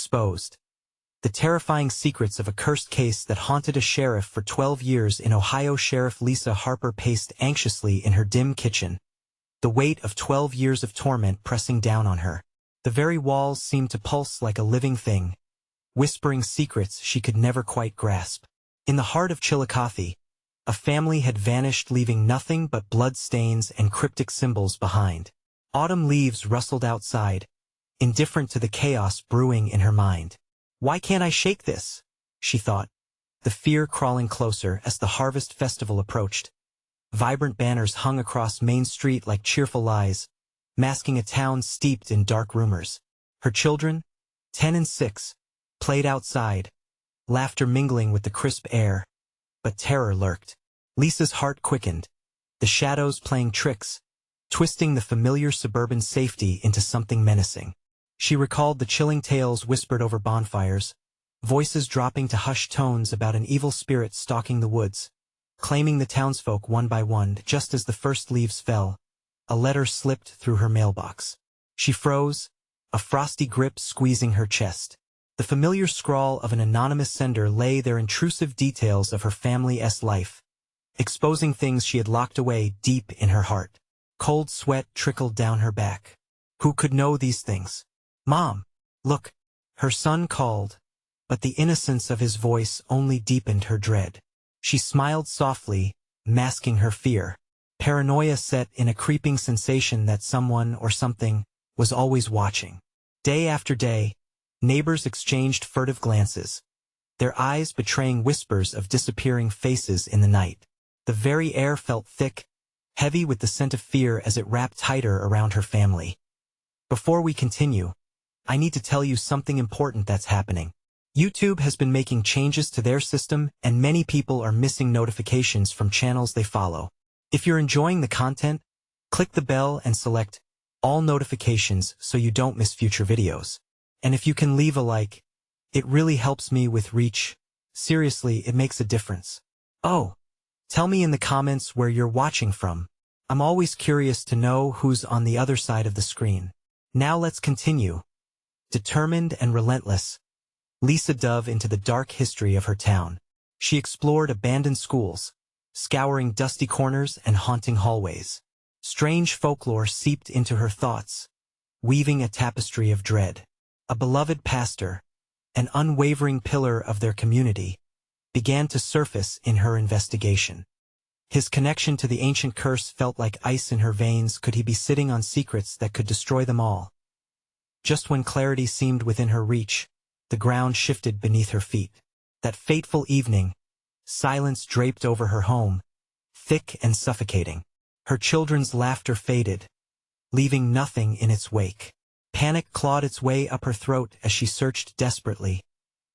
exposed. The terrifying secrets of a cursed case that haunted a sheriff for 12 years in Ohio. Sheriff Lisa Harper paced anxiously in her dim kitchen, the weight of 12 years of torment pressing down on her. The very walls seemed to pulse like a living thing, whispering secrets she could never quite grasp. In the heart of Chillicothe, a family had vanished, leaving nothing but blood stains and cryptic symbols behind. Autumn leaves rustled outside, indifferent to the chaos brewing in her mind. "Why can't I shake this?" she thought, the fear crawling closer as the harvest festival approached. Vibrant banners hung across Main Street like cheerful lies, masking a town steeped in dark rumors. Her children, 10 and 6, played outside, laughter mingling with the crisp air, but terror lurked. Lisa's heart quickened, the shadows playing tricks, twisting the familiar suburban safety into something menacing. She recalled the chilling tales whispered over bonfires, voices dropping to hushed tones about an evil spirit stalking the woods, claiming the townsfolk one by one. Just as the first leaves fell, a letter slipped through her mailbox. She froze, a frosty grip squeezing her chest. The familiar scrawl of an anonymous sender lay there, intrusive details of her family's life, exposing things she had locked away deep in her heart. Cold sweat trickled down her back. Who could know these things? "Mom, look," her son called, but the innocence of his voice only deepened her dread. She smiled softly, masking her fear. Paranoia set in, a creeping sensation that someone or something was always watching. Day after day, neighbors exchanged furtive glances, their eyes betraying whispers of disappearing faces in the night. The very air felt thick, heavy with the scent of fear as it wrapped tighter around her family. Before we continue, I need to tell you something important that's happening. YouTube has been making changes to their system, and many people are missing notifications from channels they follow. If you're enjoying the content, click the bell and select all notifications so you don't miss future videos. And if you can leave a like, it really helps me with reach. Seriously, it makes a difference. Oh, tell me in the comments where you're watching from. I'm always curious to know who's on the other side of the screen. Now let's continue. Determined and relentless, Lisa dove into the dark history of her town. She explored abandoned schools, scouring dusty corners and haunting hallways. Strange folklore seeped into her thoughts, weaving a tapestry of dread. A beloved pastor, an unwavering pillar of their community, began to surface in her investigation. His connection to the ancient curse felt like ice in her veins. Could he be sitting on secrets that could destroy them all? Just when clarity seemed within her reach, the ground shifted beneath her feet. That fateful evening, silence draped over her home, thick and suffocating. Her children's laughter faded, leaving nothing in its wake. Panic clawed its way up her throat as she searched desperately,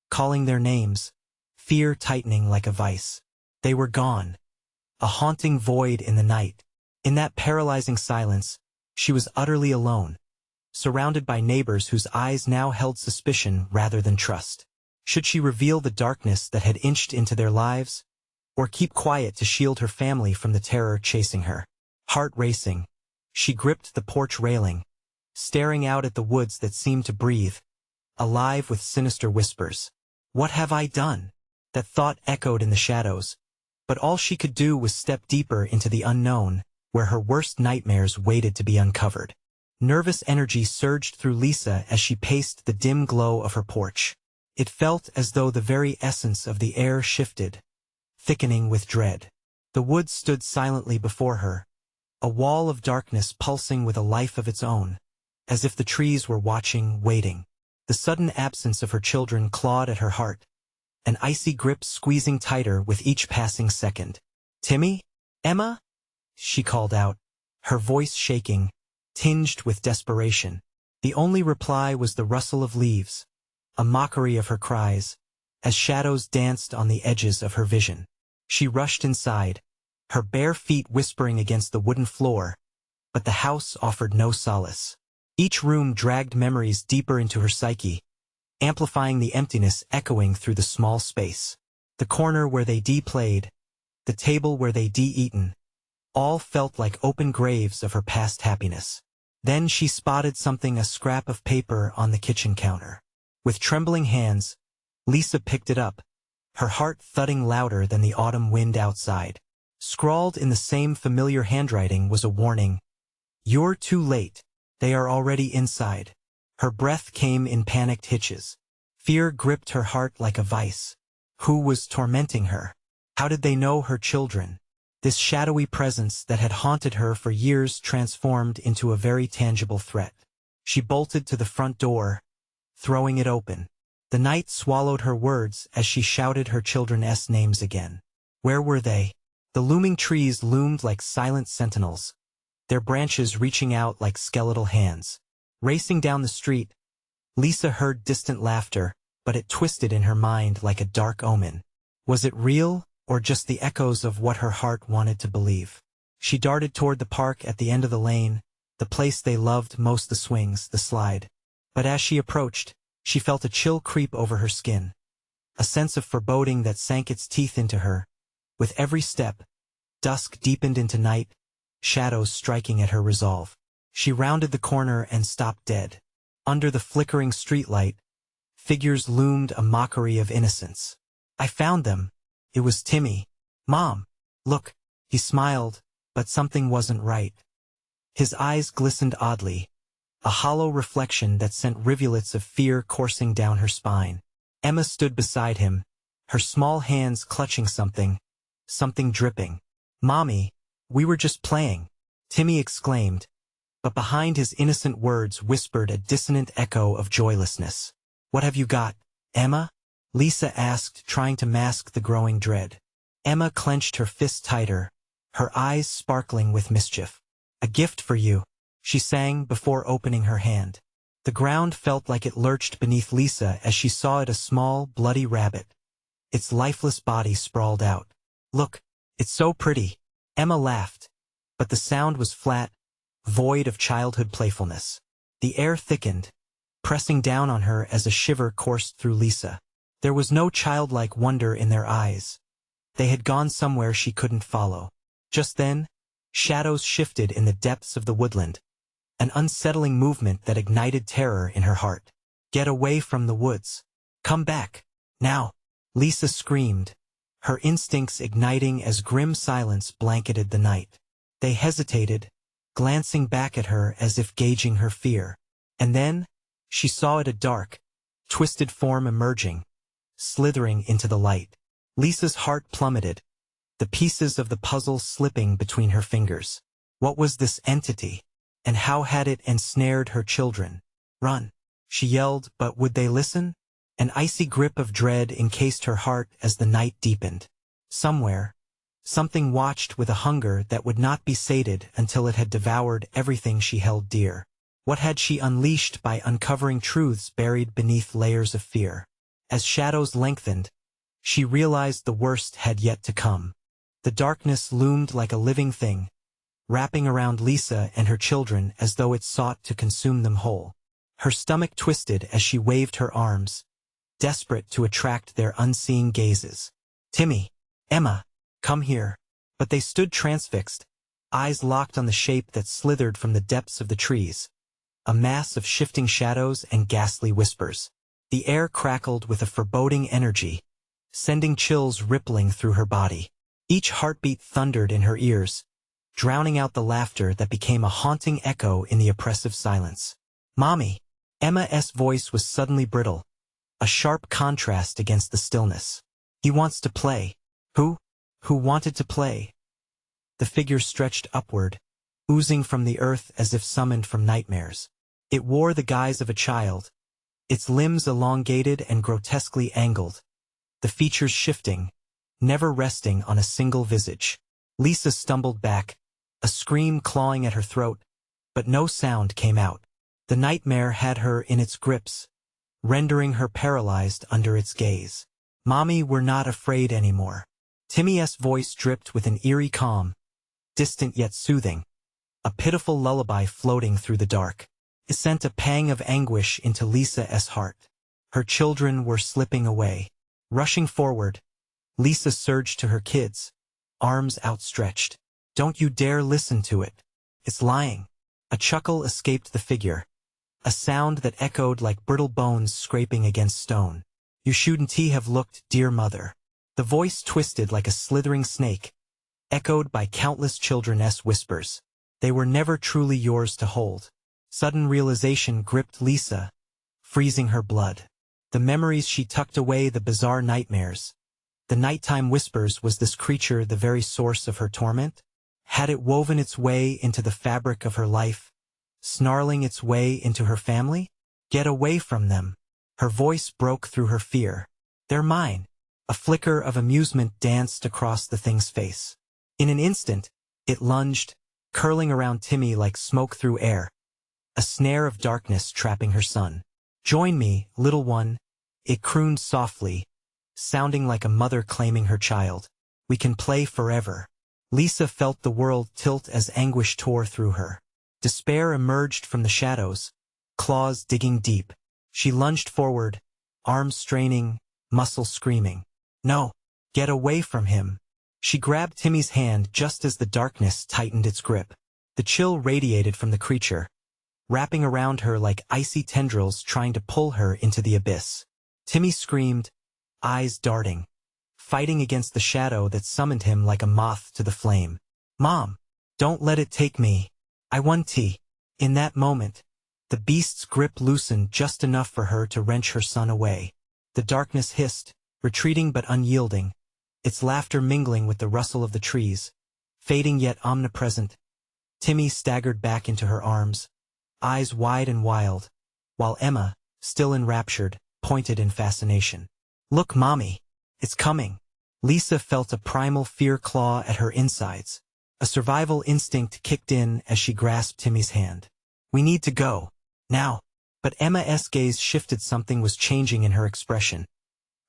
calling their names, fear tightening like a vice. They were gone, a haunting void in the night. In that paralyzing silence, she was utterly alone, surrounded by neighbors whose eyes now held suspicion rather than trust. Should she reveal the darkness that had inched into their lives, or keep quiet to shield her family from the terror chasing her? Heart racing, she gripped the porch railing, staring out at the woods that seemed to breathe, alive with sinister whispers. What have I done? That thought echoed in the shadows, but all she could do was step deeper into the unknown, where her worst nightmares waited to be uncovered. Nervous energy surged through Lisa as she paced the dim glow of her porch. It felt as though the very essence of the air shifted, thickening with dread. The woods stood silently before her, a wall of darkness pulsing with a life of its own, as if the trees were watching, waiting. The sudden absence of her children clawed at her heart, an icy grip squeezing tighter with each passing second. "Timmy? Emma?" she called out, her voice shaking, tinged with desperation. The only reply was the rustle of leaves, a mockery of her cries, as shadows danced on the edges of her vision. She rushed inside, her bare feet whispering against the wooden floor, but the house offered no solace. Each room dragged memories deeper into her psyche, amplifying the emptiness echoing through the small space. The corner where they played, the table where they eaten, all felt like open graves of her past happiness. Then she spotted something, a scrap of paper on the kitchen counter. With trembling hands, Lisa picked it up, her heart thudding louder than the autumn wind outside. Scrawled in the same familiar handwriting was a warning. "You're too late. They are already inside." Her breath came in panicked hitches. Fear gripped her heart like a vice. Who was tormenting her? How did they know her children? This shadowy presence that had haunted her for years transformed into a very tangible threat. She bolted to the front door, throwing it open. The night swallowed her words as she shouted her children's names again. Where were they? The looming trees loomed like silent sentinels, their branches reaching out like skeletal hands. Racing down the street, Lisa heard distant laughter, but it twisted in her mind like a dark omen. Was it real, or just the echoes of what her heart wanted to believe? She darted toward the park at the end of the lane, the place they loved most, the swings, the slide. But as she approached, she felt a chill creep over her skin, a sense of foreboding that sank its teeth into her. With every step, dusk deepened into night, shadows striking at her resolve. She rounded the corner and stopped dead. Under the flickering streetlight, figures loomed, a mockery of innocence. "I found them. It was Timmy. Mom, look." He smiled, but something wasn't right. His eyes glistened oddly, a hollow reflection that sent rivulets of fear coursing down her spine. Emma stood beside him, her small hands clutching something dripping. "Mommy, we were just playing," Timmy exclaimed, but behind his innocent words whispered a dissonant echo of joylessness. "What have you got, Emma?" Lisa asked, trying to mask the growing dread. Emma clenched her fist tighter, her eyes sparkling with mischief. "A gift for you," she sang before opening her hand. The ground felt like it lurched beneath Lisa as she saw it, a small, bloody rabbit, its lifeless body sprawled out. "Look, it's so pretty." Emma laughed, but the sound was flat, void of childhood playfulness. The air thickened, pressing down on her as a shiver coursed through Lisa. There was no childlike wonder in their eyes. They had gone somewhere she couldn't follow. Just then, shadows shifted in the depths of the woodland, an unsettling movement that ignited terror in her heart. "Get away from the woods. Come back, now," Lisa screamed, her instincts igniting as grim silence blanketed the night. They hesitated, glancing back at her as if gauging her fear. And then, she saw it, a dark, twisted form emerging, slithering into the light. Lisa's heart plummeted, the pieces of the puzzle slipping between her fingers. What was this entity, and how had it ensnared her children? "Run," she yelled, but would they listen? An icy grip of dread encased her heart as the night deepened. Somewhere, something watched with a hunger that would not be sated until it had devoured everything she held dear. What had she unleashed by uncovering truths buried beneath layers of fear? As shadows lengthened, she realized the worst had yet to come. The darkness loomed like a living thing, wrapping around Lisa and her children as though it sought to consume them whole. Her stomach twisted as she waved her arms, desperate to attract their unseeing gazes. "Timmy, Emma, come here." But they stood transfixed, eyes locked on the shape that slithered from the depths of the trees, a mass of shifting shadows and ghastly whispers. The air crackled with a foreboding energy, sending chills rippling through her body. Each heartbeat thundered in her ears, drowning out the laughter that became a haunting echo in the oppressive silence. "Mommy!" Emma's voice was suddenly brittle, a sharp contrast against the stillness. "He wants to play." Who wanted to play? The figure stretched upward, oozing from the earth as if summoned from nightmares. It wore the guise of a child, its limbs elongated and grotesquely angled, the features shifting, never resting on a single visage. Lisa stumbled back, a scream clawing at her throat, but no sound came out. The nightmare had her in its grips, rendering her paralyzed under its gaze. "Mommy, we're not afraid anymore." Timmy's voice dripped with an eerie calm, distant yet soothing, a pitiful lullaby floating through the dark. It sent a pang of anguish into Lisa's heart. Her children were slipping away. Rushing forward, Lisa surged to her kids, arms outstretched. "Don't you dare listen to it. It's lying." A chuckle escaped the figure, a sound that echoed like brittle bones scraping against stone. "You shouldn't have looked, dear mother." The voice twisted like a slithering snake, echoed by countless children's whispers. They were never truly yours to hold. Sudden realization gripped Lisa, freezing her blood. The memories she tucked away, the bizarre nightmares. The nighttime whispers, was this creature the very source of her torment? Had it woven its way into the fabric of her life, snarling its way into her family? "Get away from them." Her voice broke through her fear. "They're mine." A flicker of amusement danced across the thing's face. In an instant, it lunged, curling around Timmy like smoke through air, a snare of darkness trapping her son. "Join me, little one," it crooned softly, sounding like a mother claiming her child. "We can play forever." Lisa felt the world tilt as anguish tore through her. Despair emerged from the shadows, claws digging deep. She lunged forward, arms straining, muscles screaming. "No! Get away from him!" She grabbed Timmy's hand just as the darkness tightened its grip. The chill radiated from the creature, wrapping around her like icy tendrils trying to pull her into the abyss. Timmy screamed, eyes darting, fighting against the shadow that summoned him like a moth to the flame. "Mom! Don't let it take me. I want tea." In that moment, the beast's grip loosened just enough for her to wrench her son away. The darkness hissed, retreating but unyielding, its laughter mingling with the rustle of the trees, fading yet omnipresent. Timmy staggered back into her arms, eyes wide and wild, while Emma, still enraptured, pointed in fascination. "Look, Mommy! It's coming!" Lisa felt a primal fear claw at her insides. A survival instinct kicked in as she grasped Timmy's hand. "We need to go. Now." But Emma's gaze shifted. Something was changing in her expression,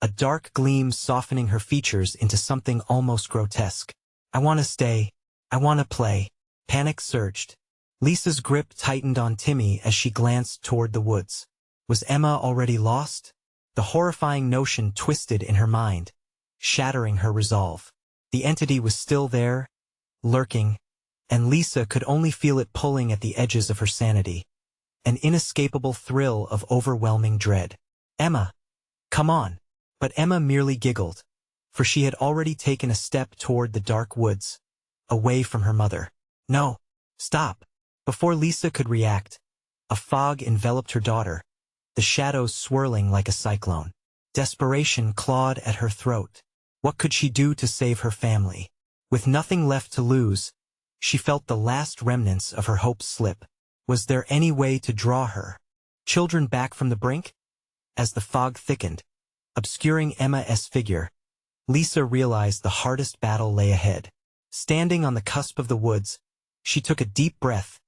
a dark gleam softening her features into something almost grotesque. "I want to stay. I want to play." Panic surged. Lisa's grip tightened on Timmy as she glanced toward the woods. Was Emma already lost? The horrifying notion twisted in her mind, shattering her resolve. The entity was still there, lurking, and Lisa could only feel it pulling at the edges of her sanity. An inescapable thrill of overwhelming dread. "Emma! Come on!" But Emma merely giggled, for she had already taken a step toward the dark woods, away from her mother. "No! Stop!" Before Lisa could react, a fog enveloped her daughter, the shadows swirling like a cyclone. Desperation clawed at her throat. What could she do to save her family? With nothing left to lose, she felt the last remnants of her hopes slip. Was there any way to draw her children back from the brink? As the fog thickened, obscuring Emma's figure, Lisa realized the hardest battle lay ahead. Standing on the cusp of the woods, she took a deep breath,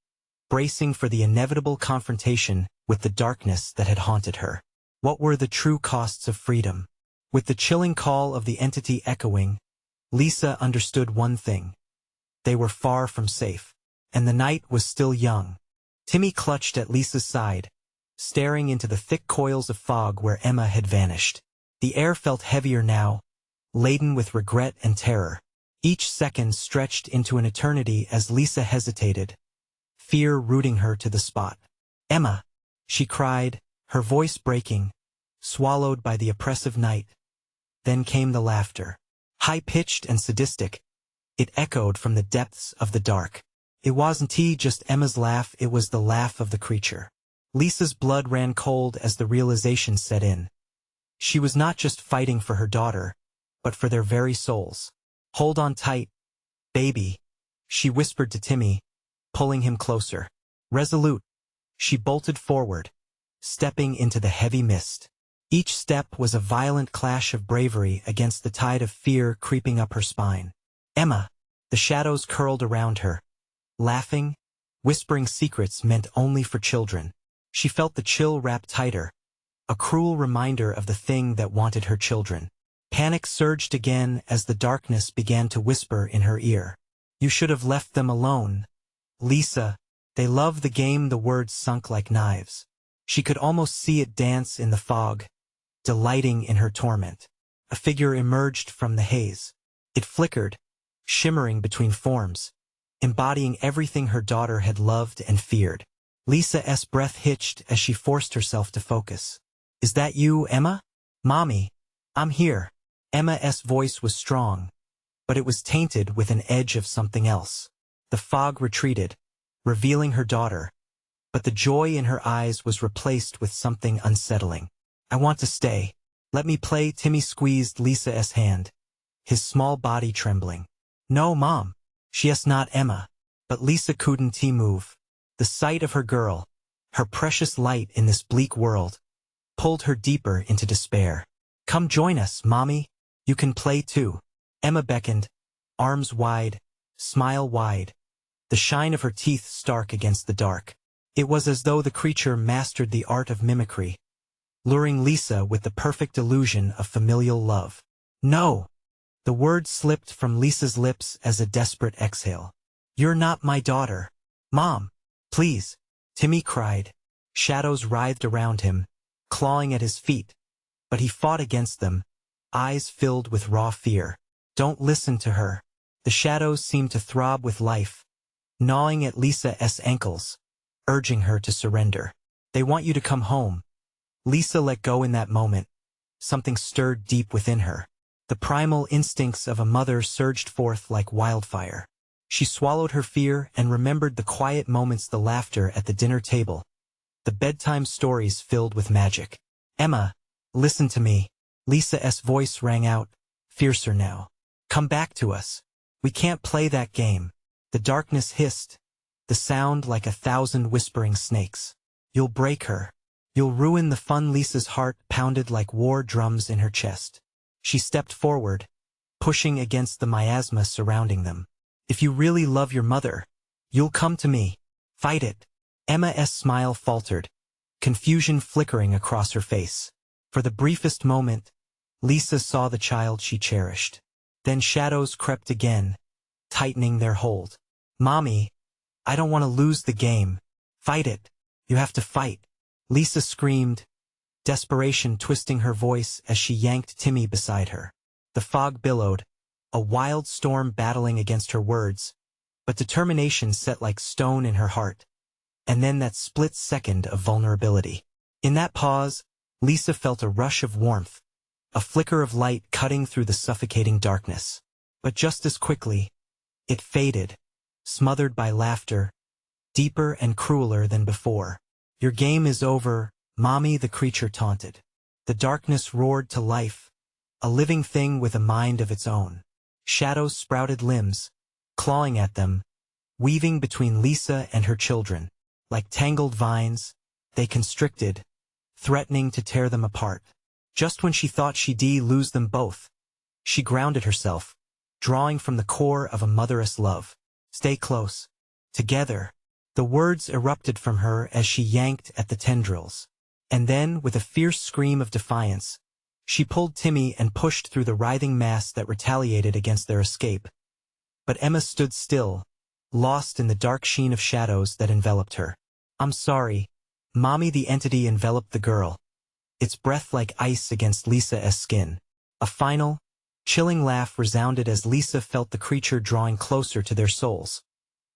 bracing for the inevitable confrontation with the darkness that had haunted her. What were the true costs of freedom? With the chilling call of the entity echoing, Lisa understood one thing. They were far from safe, and the night was still young. Timmy clutched at Lisa's side, staring into the thick coils of fog where Emma had vanished. The air felt heavier now, laden with regret and terror. Each second stretched into an eternity as Lisa hesitated, fear rooting her to the spot. "Emma!" she cried, her voice breaking, swallowed by the oppressive night. Then came the laughter. High-pitched and sadistic, it echoed from the depths of the dark. It wasn't just Emma's laugh, it was the laugh of the creature. Lisa's blood ran cold as the realization set in. She was not just fighting for her daughter, but for their very souls. "Hold on tight, baby," she whispered to Timmy, pulling him closer. Resolute, she bolted forward, stepping into the heavy mist. Each step was a violent clash of bravery against the tide of fear creeping up her spine. "Emma!" The shadows curled around her, laughing, whispering secrets meant only for children. She felt the chill wrap tighter, a cruel reminder of the thing that wanted her children. Panic surged again as the darkness began to whisper in her ear. "You should have left them alone, Lisa. They love the game." The words sunk like knives. She could almost see it dance in the fog, delighting in her torment. A figure emerged from the haze. It flickered, shimmering between forms, embodying everything her daughter had loved and feared. Lisa's breath hitched as she forced herself to focus. Is that you, Emma? Mommy, I'm here. Emma's voice was strong, but it was tainted with an edge of something else. The fog retreated, revealing her daughter, but the joy in her eyes was replaced with something unsettling. I want to stay. Let me play. Timmy squeezed Lisa's hand, his small body trembling. No, Mom. She's not Emma. But Lisa couldn't move. The sight of her girl, her precious light in this bleak world, pulled her deeper into despair. Come join us, Mommy. You can play too. Emma beckoned, arms wide, smile wide, the shine of her teeth stark against the dark. It was as though the creature mastered the art of mimicry, luring Lisa with the perfect illusion of familial love. No! The word slipped from Lisa's lips as a desperate exhale. You're not my daughter. Mom, please, Timmy cried. Shadows writhed around him, clawing at his feet, but he fought against them, eyes filled with raw fear. Don't listen to her. The shadows seemed to throb with life, gnawing at Lisa's ankles, urging her to surrender. They want you to come home. Lisa let go in that moment. Something stirred deep within her. The primal instincts of a mother surged forth like wildfire. She swallowed her fear and remembered the quiet moments, the laughter at the dinner table, the bedtime stories filled with magic. Emma, listen to me. Lisa's voice rang out, fiercer now. Come back to us. We can't play that game. The darkness hissed, the sound like 1,000 whispering snakes. You'll break her. You'll ruin the fun. Lisa's heart pounded like war drums in her chest. She stepped forward, pushing against the miasma surrounding them. If you really love your mother, you'll come to me. Fight it. Emma's smile faltered, confusion flickering across her face. For the briefest moment, Lisa saw the child she cherished. Then shadows crept again, tightening their hold. Mommy, I don't want to lose the game. Fight it. You have to fight. Lisa screamed, desperation twisting her voice as she yanked Timmy beside her. The fog billowed, a wild storm battling against her words, but determination set like stone in her heart. And then that split second of vulnerability. In that pause, Lisa felt a rush of warmth, a flicker of light cutting through the suffocating darkness. But just as quickly, it faded, smothered by laughter, deeper and crueler than before. Your game is over, Mommy, the creature taunted. The darkness roared to life, a living thing with a mind of its own. Shadows sprouted limbs, clawing at them, weaving between Lisa and her children. Like tangled vines, they constricted, threatening to tear them apart. Just when she thought she'd lose them both, she grounded herself, drawing from the core of a mother's love. Stay close. Together. The words erupted from her as she yanked at the tendrils. And then, with a fierce scream of defiance, she pulled Timmy and pushed through the writhing mass that retaliated against their escape. But Emma stood still, lost in the dark sheen of shadows that enveloped her. I'm sorry, Mommy. The entity enveloped the girl, its breath like ice against Lisa's skin. A final, chilling laugh resounded as Lisa felt the creature drawing closer to their souls,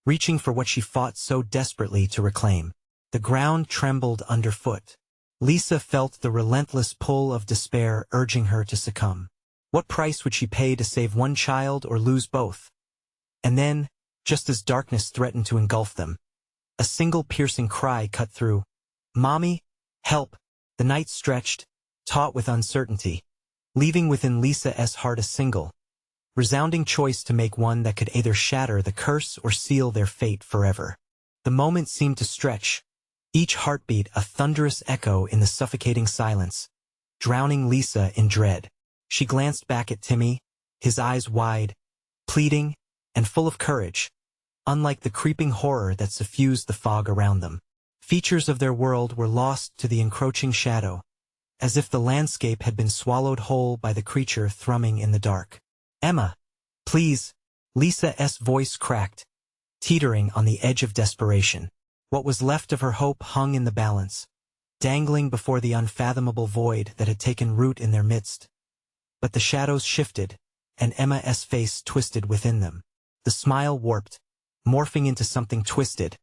reaching for what she fought so desperately to reclaim. The ground trembled underfoot. Lisa felt the relentless pull of despair urging her to succumb. What price would she pay to save one child or lose both? And then, just as darkness threatened to engulf them, a single piercing cry cut through. Mommy, help! The night stretched, taut with uncertainty, leaving within Lisa's heart a single, resounding choice to make, one that could either shatter the curse or seal their fate forever. The moment seemed to stretch, each heartbeat a thunderous echo in the suffocating silence, drowning Lisa in dread. She glanced back at Timmy, his eyes wide, pleading, and full of courage, unlike the creeping horror that suffused the fog around them. Features of their world were lost to the encroaching shadow, as if the landscape had been swallowed whole by the creature thrumming in the dark. Emma, please. Lisa's voice cracked, teetering on the edge of desperation. What was left of her hope hung in the balance, dangling before the unfathomable void that had taken root in their midst. But the shadows shifted, and Emma's face twisted within them. The smile warped, morphing into something twisted,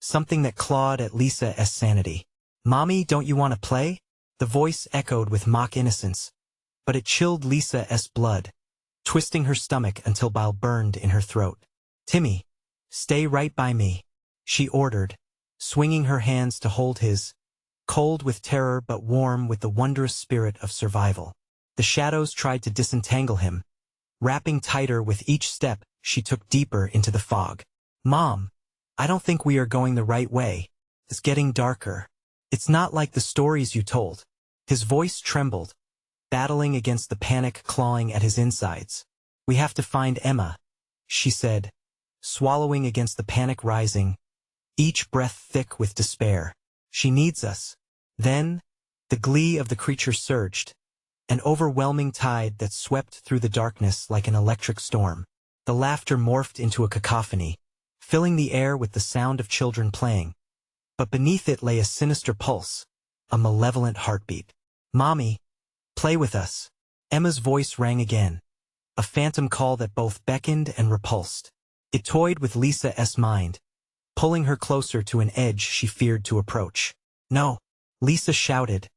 something that clawed at Lisa's sanity. "Mommy, don't you want to play?" The voice echoed with mock innocence, but it chilled Lisa's blood, twisting her stomach until bile burned in her throat. "Timmy, stay right by me," she ordered, swinging her hands to hold his, cold with terror but warm with the wondrous spirit of survival. The shadows tried to disentangle him, wrapping tighter with each step she took deeper into the fog. "Mom, I don't think we are going the right way. It's getting darker. It's not like the stories you told." His voice trembled, battling against the panic clawing at his insides. "We have to find Emma," she said, swallowing against the panic rising, each breath thick with despair. "She needs us." Then, the glee of the creature surged, an overwhelming tide that swept through the darkness like an electric storm. The laughter morphed into a cacophony, filling the air with the sound of children playing. But beneath it lay a sinister pulse, a malevolent heartbeat. "Mommy, play with us." Emma's voice rang again, a phantom call that both beckoned and repulsed. It toyed with Lisa's mind, pulling her closer to an edge she feared to approach. "No," Lisa shouted,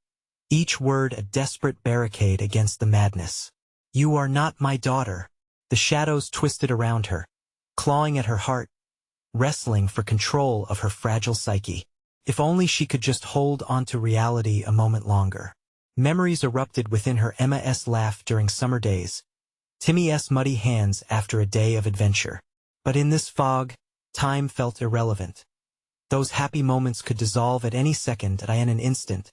each word a desperate barricade against the madness. "You are not my daughter." The shadows twisted around her, clawing at her heart, wrestling for control of her fragile psyche. If only she could just hold onto reality a moment longer. Memories erupted within her. Emma's laugh during summer days, Timmy's muddy hands after a day of adventure. But in this fog, time felt irrelevant. Those happy moments could dissolve at any second. In an instant,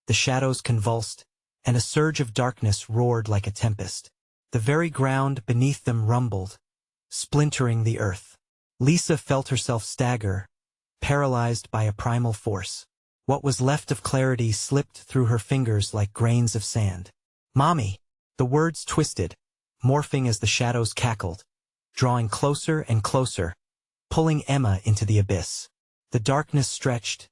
the shadows convulsed, and a surge of darkness roared like a tempest. The very ground beneath them rumbled, splintering the earth. Lisa felt herself stagger, paralyzed by a primal force. What was left of clarity slipped through her fingers like grains of sand. "Mommy!" The words twisted, morphing as the shadows cackled, drawing closer and closer, pulling Emma into the abyss. The darkness stretched,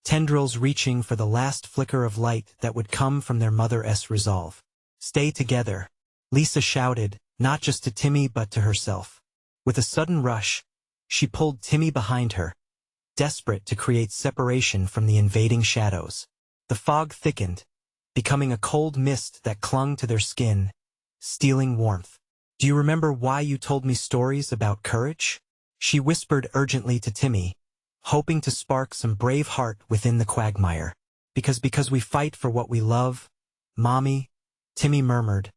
tendrils reaching for the last flicker of light that would come from their mother's resolve. "Stay together," Lisa shouted, not just to Timmy but to herself. With a sudden rush, she pulled Timmy behind her, desperate to create separation from the invading shadows. The fog thickened, becoming a cold mist that clung to their skin, stealing warmth. "Do you remember why you told me stories about courage?" she whispered urgently to Timmy, hoping to spark some brave heart within the quagmire. Because we fight for what we love, Mommy," Timmy murmured,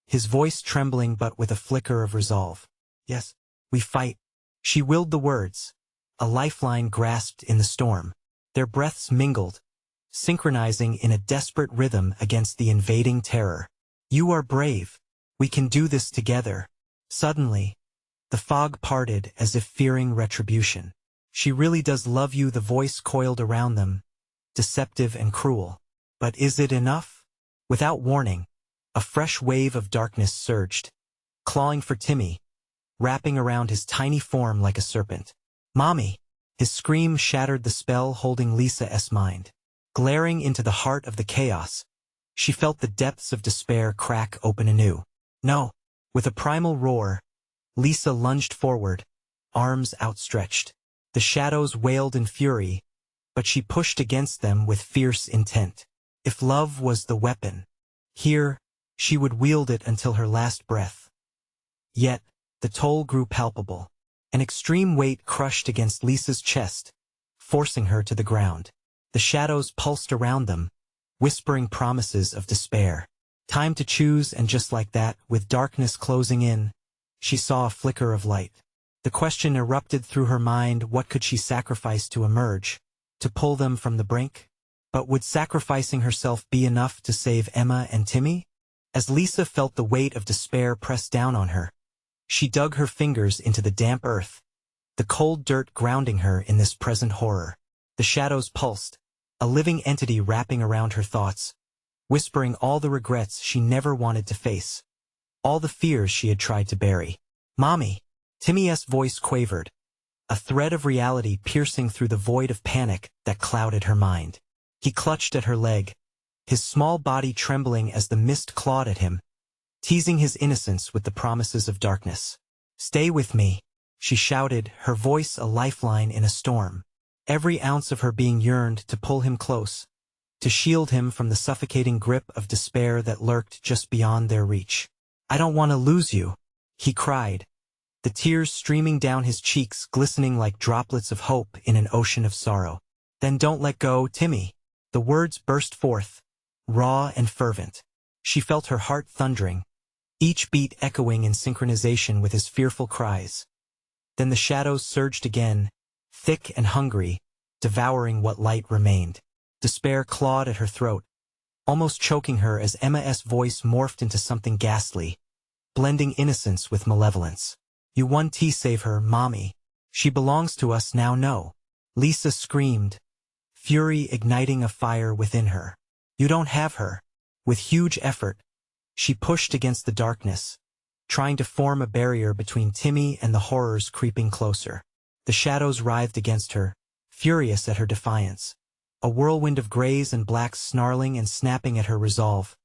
his voice trembling but with a flicker of resolve. "Yes, we fight." She willed the words, a lifeline grasped in the storm. Their breaths mingled, synchronizing in a desperate rhythm against the invading terror. "You are brave. We can do this together." Suddenly, the fog parted as if fearing retribution. "She really does love you," the voice coiled around them, deceptive and cruel. But is it enough? Without warning, a fresh wave of darkness surged, clawing for Timmy, wrapping around his tiny form like a serpent. "Mommy!" His scream shattered the spell holding Lisa's mind. Glaring into the heart of the chaos, she felt the depths of despair crack open anew. "No!" With a primal roar, Lisa lunged forward, arms outstretched. The shadows wailed in fury, but she pushed against them with fierce intent. If love was the weapon, here, she would wield it until her last breath. Yet, the toll grew palpable. An extreme weight crushed against Lisa's chest, forcing her to the ground. The shadows pulsed around them, whispering promises of despair. Time to choose, and just like that, with darkness closing in, she saw a flicker of light. The question erupted through her mind: what could she sacrifice to emerge, to pull them from the brink? But would sacrificing herself be enough to save Emma and Timmy? As Lisa felt the weight of despair press down on her, she dug her fingers into the damp earth, the cold dirt grounding her in this present horror. The shadows pulsed, a living entity wrapping around her thoughts, whispering all the regrets she never wanted to face, all the fears she had tried to bury. "Mommy!" Timmy's voice quavered, a thread of reality piercing through the void of panic that clouded her mind. He clutched at her leg, his small body trembling as the mist clawed at him, teasing his innocence with the promises of darkness. "Stay with me," she shouted, her voice a lifeline in a storm. Every ounce of her being yearned to pull him close, to shield him from the suffocating grip of despair that lurked just beyond their reach. "I don't want to lose you," he cried, the tears streaming down his cheeks glistening like droplets of hope in an ocean of sorrow. "Then don't let go, Timmy." The words burst forth, raw and fervent. She felt her heart thundering, each beat echoing in synchronization with his fearful cries. Then the shadows surged again, thick and hungry, devouring what light remained. Despair clawed at her throat, almost choking her as Emma's voice morphed into something ghastly, blending innocence with malevolence. "You won to save her, Mommy. She belongs to us now, no." Lisa screamed, fury igniting a fire within her. "You don't have her." With huge effort, she pushed against the darkness, trying to form a barrier between Timmy and the horrors creeping closer. The shadows writhed against her, furious at her defiance, a whirlwind of grays and blacks snarling and snapping at her resolve.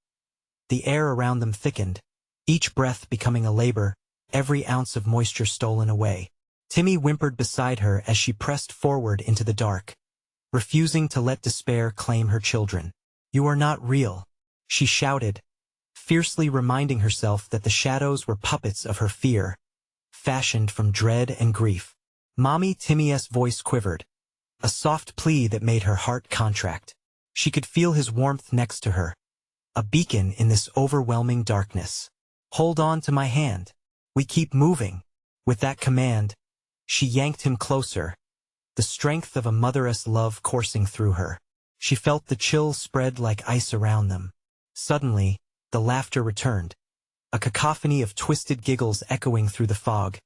The air around them thickened, each breath becoming a labor, every ounce of moisture stolen away. Timmy whimpered beside her as she pressed forward into the dark, refusing to let despair claim her children. "You are not real," she shouted, fiercely reminding herself that the shadows were puppets of her fear, fashioned from dread and grief. "Mommy," Timmy's voice quivered, a soft plea that made her heart contract. She could feel his warmth next to her, a beacon in this overwhelming darkness. "Hold on to my hand. We keep moving." With that command, she yanked him closer, the strength of a mother's love coursing through her. She felt the chill spread like ice around them. Suddenly, the laughter returned, a cacophony of twisted giggles echoing through the fog,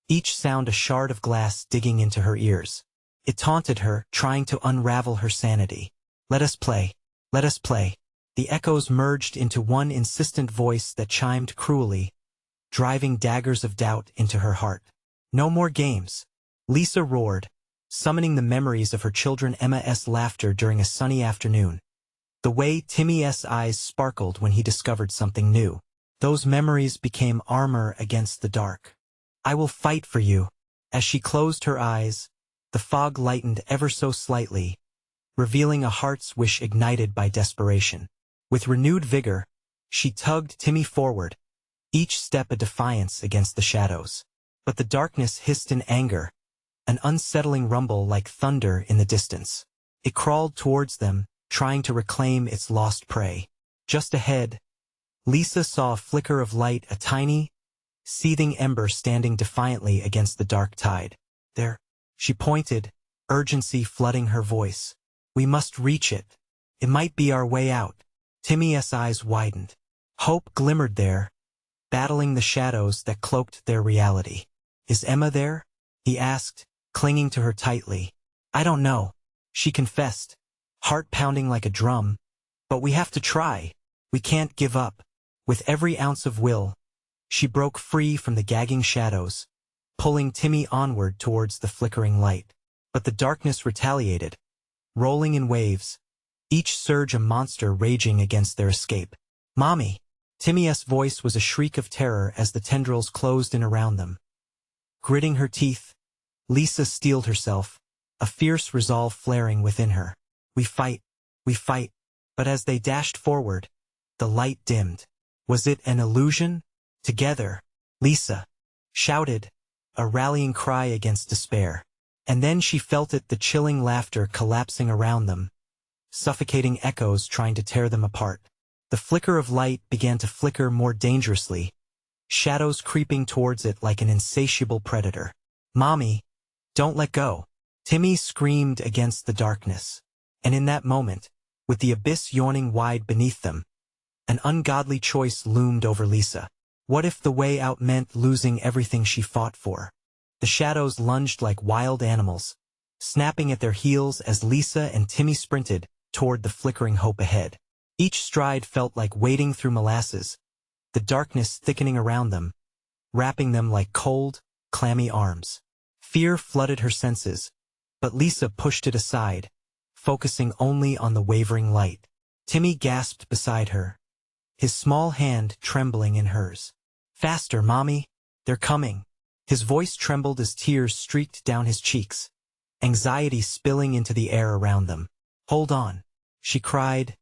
each sound a shard of glass digging into her ears. It taunted her, trying to unravel her sanity. "Let us play. Let us play." The echoes merged into one insistent voice that chimed cruelly, driving daggers of doubt into her heart. "No more games," Lisa roared, summoning the memories of her children Emma's laughter during a sunny afternoon, the way Timmy's eyes sparkled when he discovered something new. Those memories became armor against the dark. "I will fight for you." As she closed her eyes, the fog lightened ever so slightly, revealing a heart's wish ignited by desperation. With renewed vigor, she tugged Timmy forward, each step a defiance against the shadows. But the darkness hissed in anger, an unsettling rumble like thunder in the distance. It crawled towards them, trying to reclaim its lost prey. Just ahead, Lisa saw a flicker of light, a tiny, seething ember standing defiantly against the dark tide. "There," she pointed, urgency flooding her voice. "We must reach it. It might be our way out." Timmy's eyes widened. Hope glimmered there, battling the shadows that cloaked their reality. "Is Emma there?" he asked, clinging to her tightly. "I don't know," she confessed, heart pounding like a drum. "But we have to try. We can't give up." With every ounce of will, she broke free from the gagging shadows, pulling Timmy onward towards the flickering light. But the darkness retaliated, rolling in waves, each surge a monster raging against their escape. "Mommy!" Timmy's voice was a shriek of terror as the tendrils closed in around them. Gritting her teeth, Lisa steeled herself, a fierce resolve flaring within her. We fight. But as they dashed forward, the light dimmed. Was it an illusion? "Together!" Lisa shouted, a rallying cry against despair. And then she felt it, the chilling laughter collapsing around them, suffocating echoes trying to tear them apart. The flicker of light began to flicker more dangerously, shadows creeping towards it like an insatiable predator. "Mommy, don't let go!" Timmy screamed against the darkness. And in that moment, with the abyss yawning wide beneath them, an ungodly choice loomed over Lisa. What if the way out meant losing everything she fought for? The shadows lunged like wild animals, snapping at their heels as Lisa and Timmy sprinted toward the flickering hope ahead. Each stride felt like wading through molasses, the darkness thickening around them, wrapping them like cold, clammy arms. Fear flooded her senses, but Lisa pushed it aside, focusing only on the wavering light. Timmy gasped beside her, his small hand trembling in hers. "Faster, Mommy! They're coming!" His voice trembled as tears streaked down his cheeks, anxiety spilling into the air around them. "Hold on," she cried,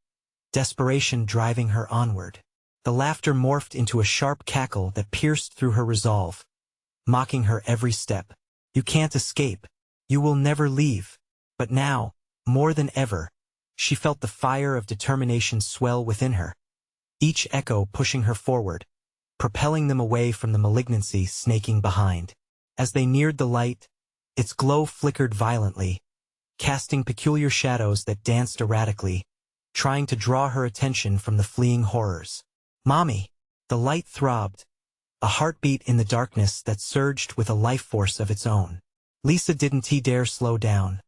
desperation driving her onward. The laughter morphed into a sharp cackle that pierced through her resolve, mocking her every step. "You can't escape. You will never leave." But now, more than ever, she felt the fire of determination swell within her, each echo pushing her forward, propelling them away from the malignancy snaking behind. As they neared the light, its glow flickered violently, casting peculiar shadows that danced erratically, trying to draw her attention from the fleeing horrors. "Mommy!" The light throbbed, a heartbeat in the darkness that surged with a life force of its own. Lisa didn't dare slow down.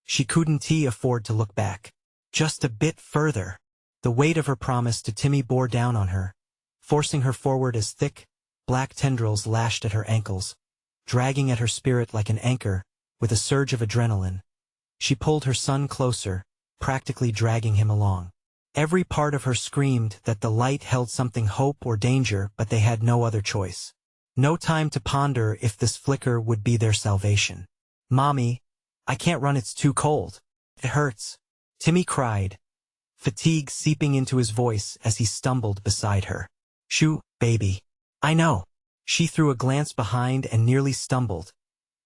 She couldn't afford to look back. Just a bit further. The weight of her promise to Timmy bore down on her, forcing her forward as thick, black tendrils lashed at her ankles, dragging at her spirit like an anchor. With a surge of adrenaline, she pulled her son closer, practically dragging him along. Every part of her screamed that the light held something, hope or danger, but they had no other choice. No time to ponder if this flicker would be their salvation. "Mommy, I can't run, it's too cold. It hurts," Timmy cried, fatigue seeping into his voice as he stumbled beside her. "Shoo, baby. I know." She threw a glance behind and nearly stumbled,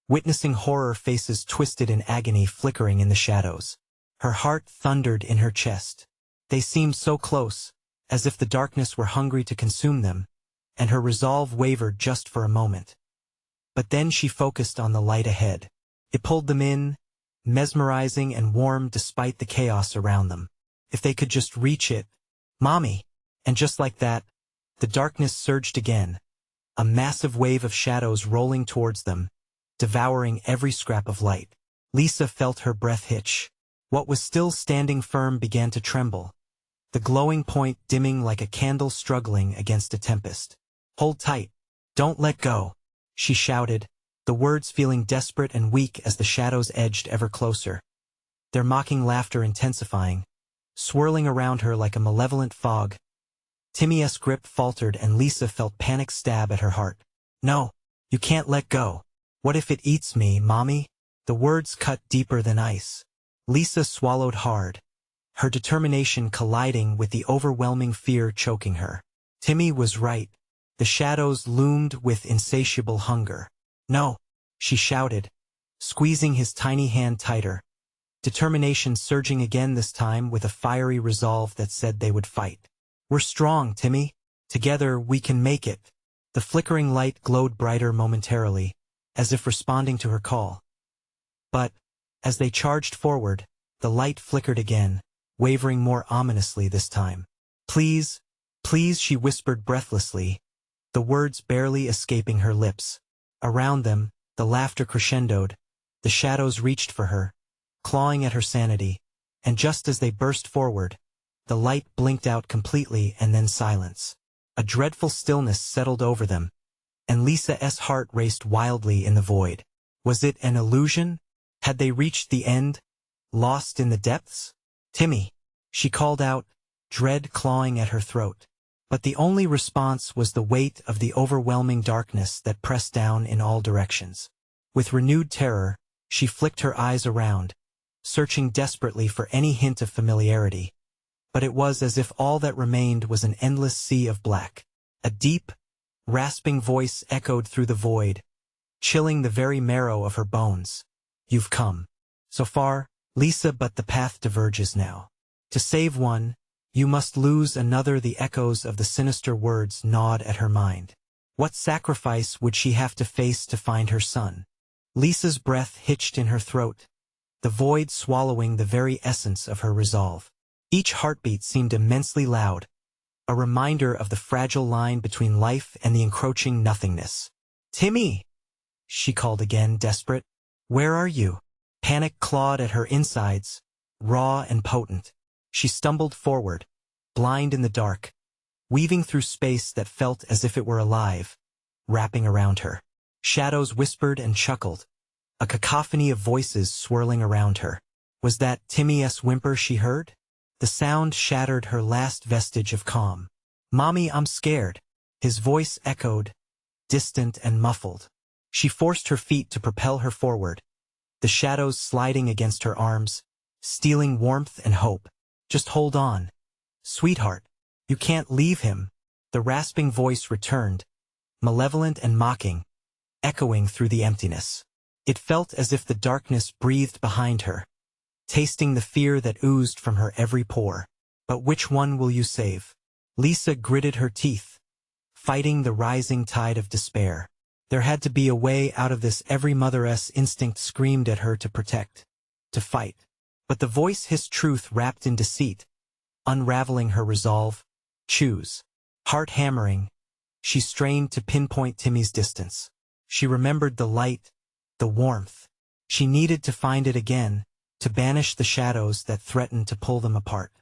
witnessing horror faces twisted in agony flickering in the shadows. Her heart thundered in her chest. They seemed so close, as if the darkness were hungry to consume them, and her resolve wavered just for a moment. But then she focused on the light ahead. It pulled them in, mesmerizing and warm despite the chaos around them. If they could just reach it. "Mommy!" And just like that, the darkness surged again, a massive wave of shadows rolling towards them, devouring every scrap of light. Lisa felt her breath hitch. What was still standing firm began to tremble, the glowing point dimming like a candle struggling against a tempest. "Hold tight. Don't let go," she shouted, the words feeling desperate and weak as the shadows edged ever closer, their mocking laughter intensifying, swirling around her like a malevolent fog. Timmy's grip faltered and Lisa felt panic stab at her heart. "No, you can't let go. What if it eats me, Mommy?" The words cut deeper than ice. Lisa swallowed hard, her determination colliding with the overwhelming fear choking her. Timmy was right. The shadows loomed with insatiable hunger. "No," she shouted, squeezing his tiny hand tighter, determination surging again, this time with a fiery resolve that said they would fight. "We're strong, Timmy. Together we can make it." The flickering light glowed brighter momentarily, as if responding to her call. But, as they charged forward, the light flickered again, wavering more ominously this time. "Please, please," she whispered breathlessly, the words barely escaping her lips. Around them, the laughter crescendoed, the shadows reached for her, clawing at her sanity, and just as they burst forward, the light blinked out completely and then silence. A dreadful stillness settled over them, and Lisa's heart raced wildly in the void. Was it an illusion? Had they reached the end, lost in the depths? "Timmy," she called out, dread clawing at her throat. But the only response was the weight of the overwhelming darkness that pressed down in all directions. With renewed terror, she flicked her eyes around, searching desperately for any hint of familiarity. But it was as if all that remained was an endless sea of black. A deep, rasping voice echoed through the void, chilling the very marrow of her bones. "You've come so far, Lisa, but the path diverges now. To save one, you must lose another." The echoes of the sinister words gnawed at her mind. What sacrifice would she have to face to find her son? Lisa's breath hitched in her throat, the void swallowing the very essence of her resolve. Each heartbeat seemed immensely loud, a reminder of the fragile line between life and the encroaching nothingness. "Timmy!" she called again, desperate. "Where are you?" Panic clawed at her insides, raw and potent. She stumbled forward, blind in the dark, weaving through space that felt as if it were alive, wrapping around her. Shadows whispered and chuckled, a cacophony of voices swirling around her. Was that Timmy's whimper she heard? The sound shattered her last vestige of calm. "Mommy, I'm scared." His voice echoed, distant and muffled. She forced her feet to propel her forward, the shadows sliding against her arms, stealing warmth and hope. Just hold on. Sweetheart, you can't leave him. The rasping voice returned, malevolent and mocking, echoing through the emptiness. It felt as if the darkness breathed behind her, tasting the fear that oozed from her every pore. But which one will you save? Lisa gritted her teeth, fighting the rising tide of despair. There had to be a way out of this. Every mother's instinct screamed at her to protect, to fight. But the voice hissed truth wrapped in deceit, unraveling her resolve. Choose. Heart hammering, she strained to pinpoint Timmy's distance. She remembered the light, the warmth. She needed to find it again, to banish the shadows that threatened to pull them apart.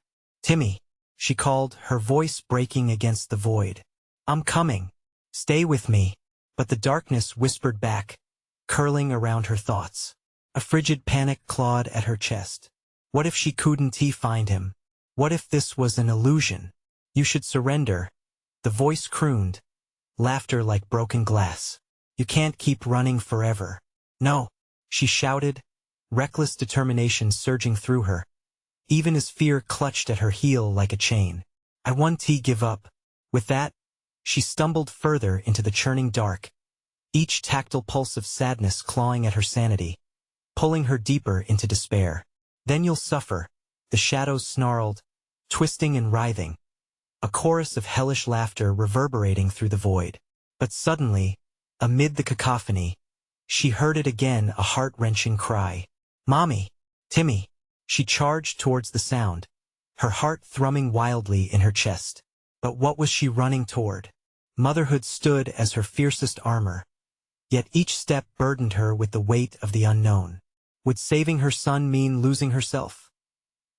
Timmy, she called, her voice breaking against the void. I'm coming. Stay with me. But the darkness whispered back, curling around her thoughts. A frigid panic clawed at her chest. What if she couldn't find him? What if this was an illusion? You should surrender. The voice crooned, laughter like broken glass. You can't keep running forever. No, she shouted, reckless determination surging through her, even as fear clutched at her heel like a chain. I won't give up. With that, she stumbled further into the churning dark, each tactile pulse of sadness clawing at her sanity, pulling her deeper into despair. Then you'll suffer, the shadows snarled, twisting and writhing, a chorus of hellish laughter reverberating through the void. But suddenly, amid the cacophony, she heard it again, a heart-wrenching cry. Mommy! Timmy! She charged towards the sound, her heart thrumming wildly in her chest. But what was she running toward? Motherhood stood as her fiercest armor, yet each step burdened her with the weight of the unknown. Would saving her son mean losing herself?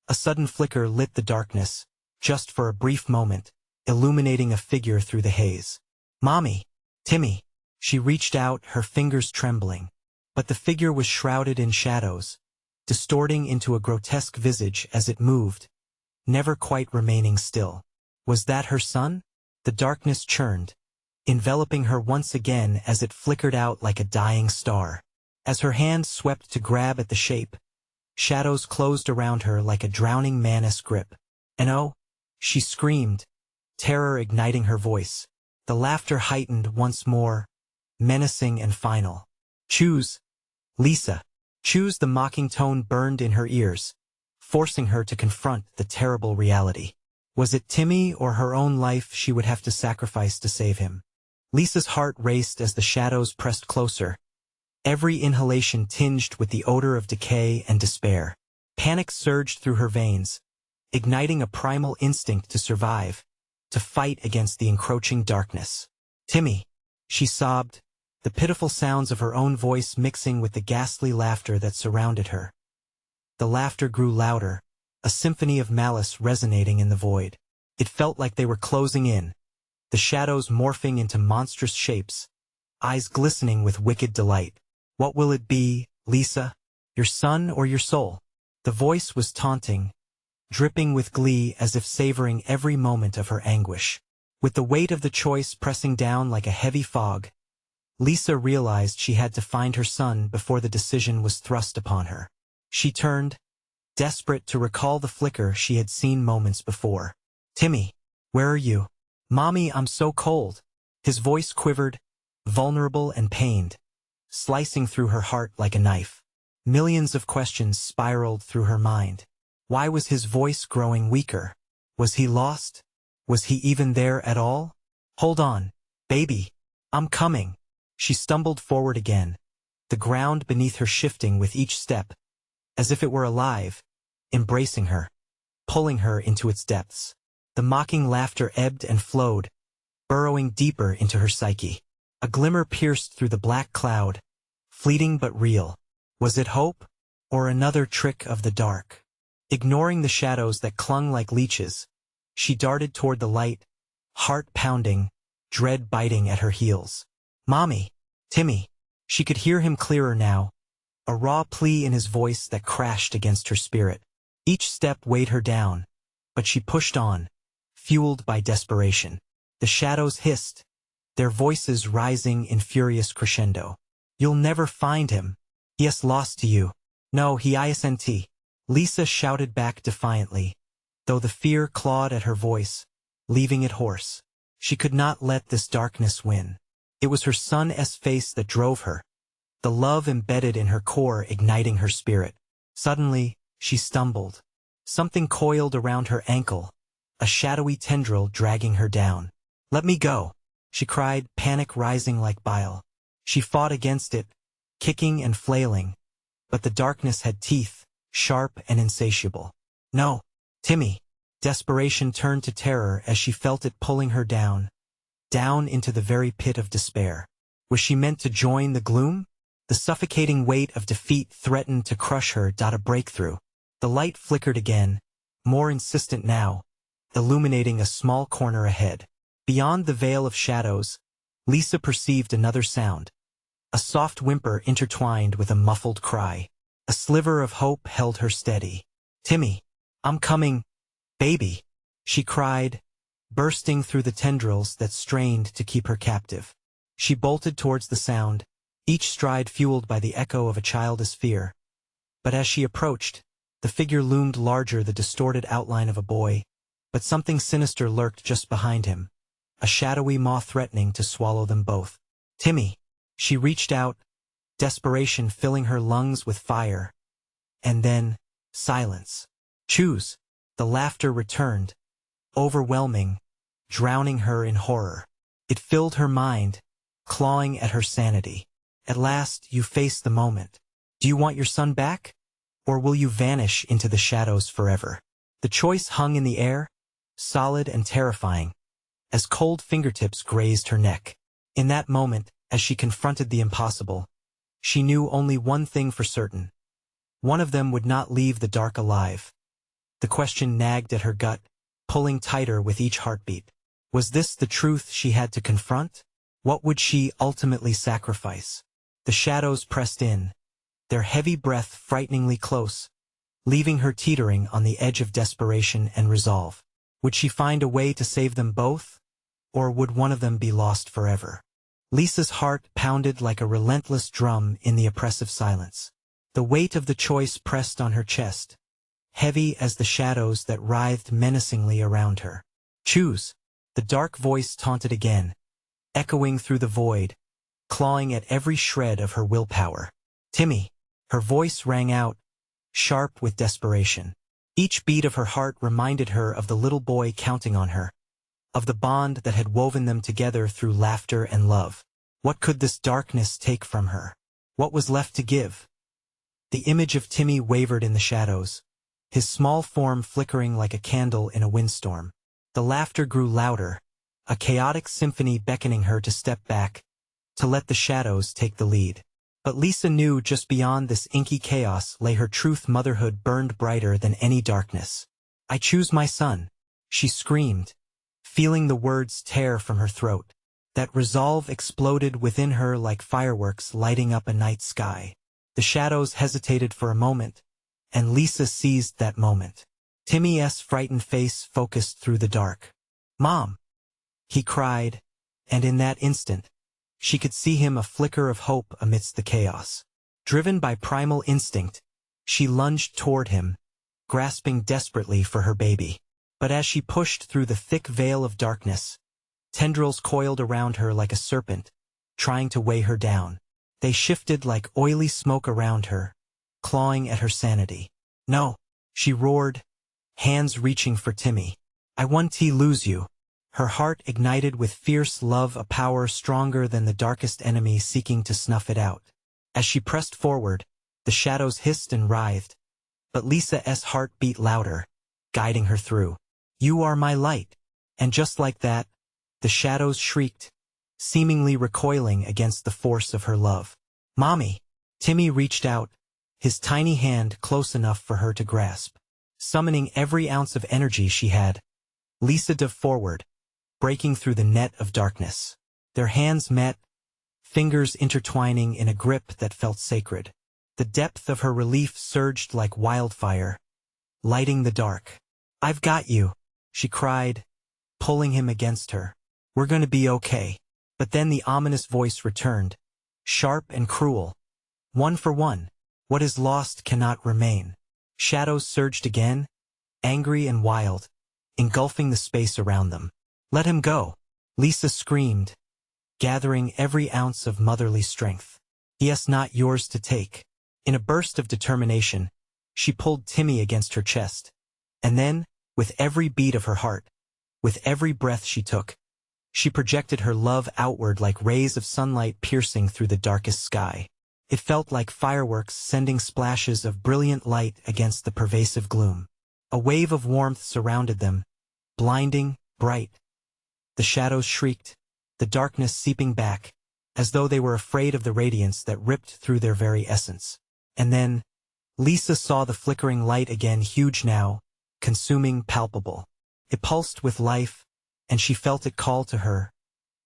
A sudden flicker lit the darkness, just for a brief moment, illuminating a figure through the haze. Mommy! Timmy! She reached out, her fingers trembling. But the figure was shrouded in shadows, distorting into a grotesque visage as it moved, never quite remaining still. Was that her son? The darkness churned, enveloping her once again as it flickered out like a dying star. As her hand swept to grab at the shape, shadows closed around her like a drowning man's grip. And oh, she screamed, terror igniting her voice. The laughter heightened once more, menacing and final. Choose, Lisa. Choose. The mocking tone burned in her ears, forcing her to confront the terrible reality. Was it Timmy or her own life she would have to sacrifice to save him? Lisa's heart raced as the shadows pressed closer, every inhalation tinged with the odor of decay and despair. Panic surged through her veins, igniting a primal instinct to survive, to fight against the encroaching darkness. Timmy, she sobbed, the pitiful sounds of her own voice mixing with the ghastly laughter that surrounded her. The laughter grew louder, a symphony of malice resonating in the void. It felt like they were closing in, the shadows morphing into monstrous shapes, eyes glistening with wicked delight. What will it be, Lisa? Your son or your soul? The voice was taunting, dripping with glee as if savoring every moment of her anguish. With the weight of the choice pressing down like a heavy fog, Lisa realized she had to find her son before the decision was thrust upon her. She turned, desperate to recall the flicker she had seen moments before. Timmy, where are you? Mommy, I'm so cold. His voice quivered, vulnerable and pained, slicing through her heart like a knife. Millions of questions spiraled through her mind. Why was his voice growing weaker? Was he lost? Was he even there at all? Hold on, baby. I'm coming. She stumbled forward again, the ground beneath her shifting with each step, as if it were alive, embracing her, pulling her into its depths. The mocking laughter ebbed and flowed, burrowing deeper into her psyche. A glimmer pierced through the black cloud, fleeting but real. Was it hope, or another trick of the dark? Ignoring the shadows that clung like leeches, she darted toward the light, heart pounding, dread biting at her heels. Mommy, Timmy. She could hear him clearer now, a raw plea in his voice that crashed against her spirit. Each step weighed her down, but she pushed on, fueled by desperation. The shadows hissed, their voices rising in furious crescendo. You'll never find him. He is lost to you. No, he isn't. Lisa shouted back defiantly, though the fear clawed at her voice, leaving it hoarse. She could not let this darkness win. It was her son's face that drove her, the love embedded in her core igniting her spirit. Suddenly, she stumbled. Something coiled around her ankle, a shadowy tendril dragging her down. "Let me go," she cried, panic rising like bile. She fought against it, kicking and flailing, but the darkness had teeth, sharp and insatiable. "No, Timmy." Desperation turned to terror as she felt it pulling her down into the very pit of despair. Was she meant to join the gloom? The suffocating weight of defeat threatened to crush her. A breakthrough. The light flickered again, more insistent now, illuminating a small corner ahead. Beyond the veil of shadows, Lisa perceived another sound. A soft whimper intertwined with a muffled cry. A sliver of hope held her steady. "Timmy, I'm coming, baby," she cried, bursting through the tendrils that strained to keep her captive. She bolted towards the sound, each stride fueled by the echo of a childish fear. But as she approached, the figure loomed larger, the distorted outline of a boy, but something sinister lurked just behind him, a shadowy maw threatening to swallow them both. "Timmy." She reached out, desperation filling her lungs with fire. And then, silence. "Choose." The laughter returned, overwhelming, drowning her in horror. It filled her mind, clawing at her sanity. "At last, you face the moment. Do you want your son back? Or will you vanish into the shadows forever?" The choice hung in the air, solid and terrifying, as cold fingertips grazed her neck. In that moment, as she confronted the impossible, she knew only one thing for certain. One of them would not leave the dark alive. The question nagged at her gut, pulling tighter with each heartbeat. Was this the truth she had to confront? What would she ultimately sacrifice? The shadows pressed in, their heavy breath frighteningly close, leaving her teetering on the edge of desperation and resolve. Would she find a way to save them both? Or would one of them be lost forever? Lisa's heart pounded like a relentless drum in the oppressive silence. The weight of the choice pressed on her chest, heavy as the shadows that writhed menacingly around her. "Choose." The dark voice taunted again, echoing through the void, clawing at every shred of her willpower. "Timmy." Her voice rang out, sharp with desperation. Each beat of her heart reminded her of the little boy counting on her, of the bond that had woven them together through laughter and love. What could this darkness take from her? What was left to give? The image of Timmy wavered in the shadows, his small form flickering like a candle in a windstorm. The laughter grew louder, a chaotic symphony beckoning her to step back, to let the shadows take the lead. But Lisa knew just beyond this inky chaos lay her truth. Motherhood burned brighter than any darkness. "I choose my son," she screamed, feeling the words tear from her throat. That resolve exploded within her like fireworks lighting up a night sky. The shadows hesitated for a moment, and Lisa seized that moment. Timmy's frightened face focused through the dark. "Mom!" he cried, and in that instant, she could see him, a flicker of hope amidst the chaos. Driven by primal instinct, she lunged toward him, grasping desperately for her baby. But as she pushed through the thick veil of darkness, tendrils coiled around her like a serpent, trying to weigh her down. They shifted like oily smoke around her, clawing at her sanity. "No!" she roared, hands reaching for Timmy. "I want to lose you." Her heart ignited with fierce love, a power stronger than the darkest enemy seeking to snuff it out. As she pressed forward, the shadows hissed and writhed, but Lisa's heart beat louder, guiding her through. "You are my light." And just like that, the shadows shrieked, seemingly recoiling against the force of her love. "Mommy!" Timmy reached out, his tiny hand close enough for her to grasp. Summoning every ounce of energy she had, Lisa dove forward, breaking through the net of darkness. Their hands met, fingers intertwining in a grip that felt sacred. The depth of her relief surged like wildfire, lighting the dark. "I've got you," she cried, pulling him against her. "We're going to be okay." But then the ominous voice returned, sharp and cruel, One for one. What is lost cannot remain. Shadows surged again, angry and wild, engulfing the space around them. Let him go, Lisa screamed, gathering every ounce of motherly strength. He is not yours to take. In a burst of determination, she pulled Timmy against her chest. And then, with every beat of her heart, with every breath she took, she projected her love outward like rays of sunlight piercing through the darkest sky. It felt like fireworks sending splashes of brilliant light against the pervasive gloom. A wave of warmth surrounded them, blinding, bright. The shadows shrieked, the darkness seeping back, as though they were afraid of the radiance that ripped through their very essence. And then, Lisa saw the flickering light again, huge now, consuming, palpable. It pulsed with life, and she felt it call to her,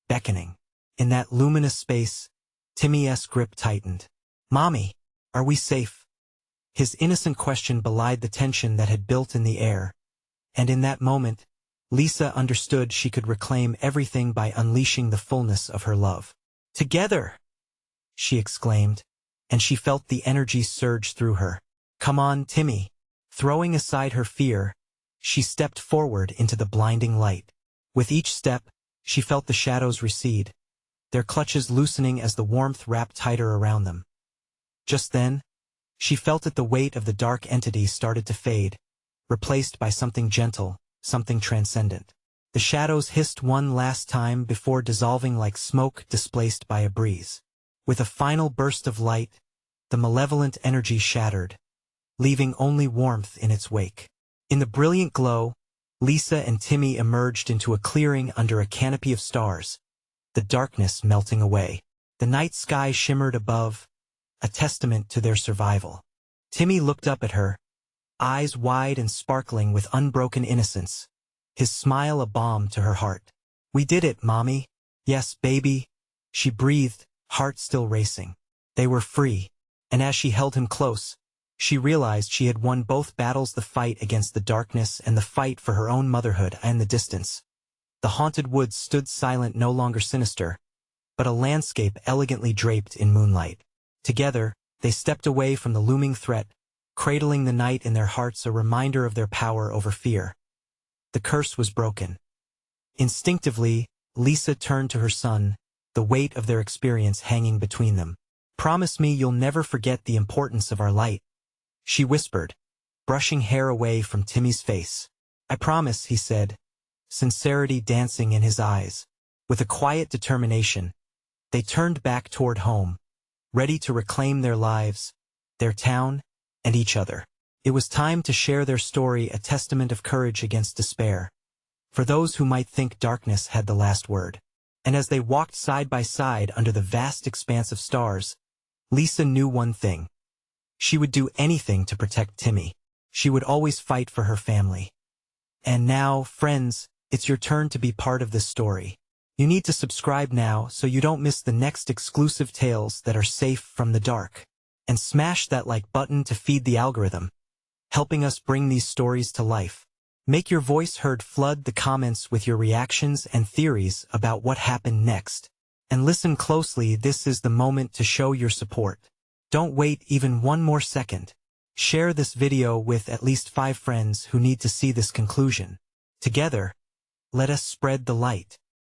beckoning. In that luminous space, Timmy's grip tightened. "Mommy, are we safe?" His innocent question belied the tension that had built in the air, and in that moment, Lisa understood she could reclaim everything by unleashing the fullness of her love. "Together!" she exclaimed, and she felt the energy surge through her. "Come on, Timmy." Throwing aside her fear, she stepped forward into the blinding light. With each step, she felt the shadows recede, their clutches loosening as the warmth wrapped tighter around them. Just then, she felt that the weight of the dark entity started to fade, replaced by something gentle, something transcendent. The shadows hissed one last time before dissolving like smoke displaced by a breeze. With a final burst of light, the malevolent energy shattered, leaving only warmth in its wake. In the brilliant glow, Lisa and Timmy emerged into a clearing under a canopy of stars, the darkness melting away. The night sky shimmered above, a testament to their survival. Timmy looked up at her, eyes wide and sparkling with unbroken innocence, his smile a balm to her heart. "We did it, Mommy." "Yes, baby," she breathed, heart still racing. They were free, and as she held him close, she realized she had won both battles, the fight against the darkness and the fight for her own motherhood. In the distance, the haunted woods stood silent, no longer sinister, but a landscape elegantly draped in moonlight. Together, they stepped away from the looming threat, cradling the night in their hearts, a reminder of their power over fear. The curse was broken. Instinctively, Lisa turned to her son, the weight of their experience hanging between them. "Promise me you'll never forget the importance of our light," she whispered, brushing hair away from Timmy's face. "I promise," he said, sincerity dancing in his eyes. With a quiet determination, they turned back toward home, ready to reclaim their lives, their town, and each other. It was time to share their story, a testament of courage against despair, for those who might think darkness had the last word. And as they walked side by side under the vast expanse of stars, Lisa knew one thing. She would do anything to protect Timmy. She would always fight for her family. And now, friends, it's your turn to be part of this story. You need to subscribe now so you don't miss the next exclusive tales that are safe from the dark. And smash that like button to feed the algorithm, helping us bring these stories to life. Make your voice heard, flood the comments with your reactions and theories about what happened next. And listen closely, this is the moment to show your support. Don't wait even one more second. Share this video with at least 5 friends who need to see this conclusion. Together, let us spread the light.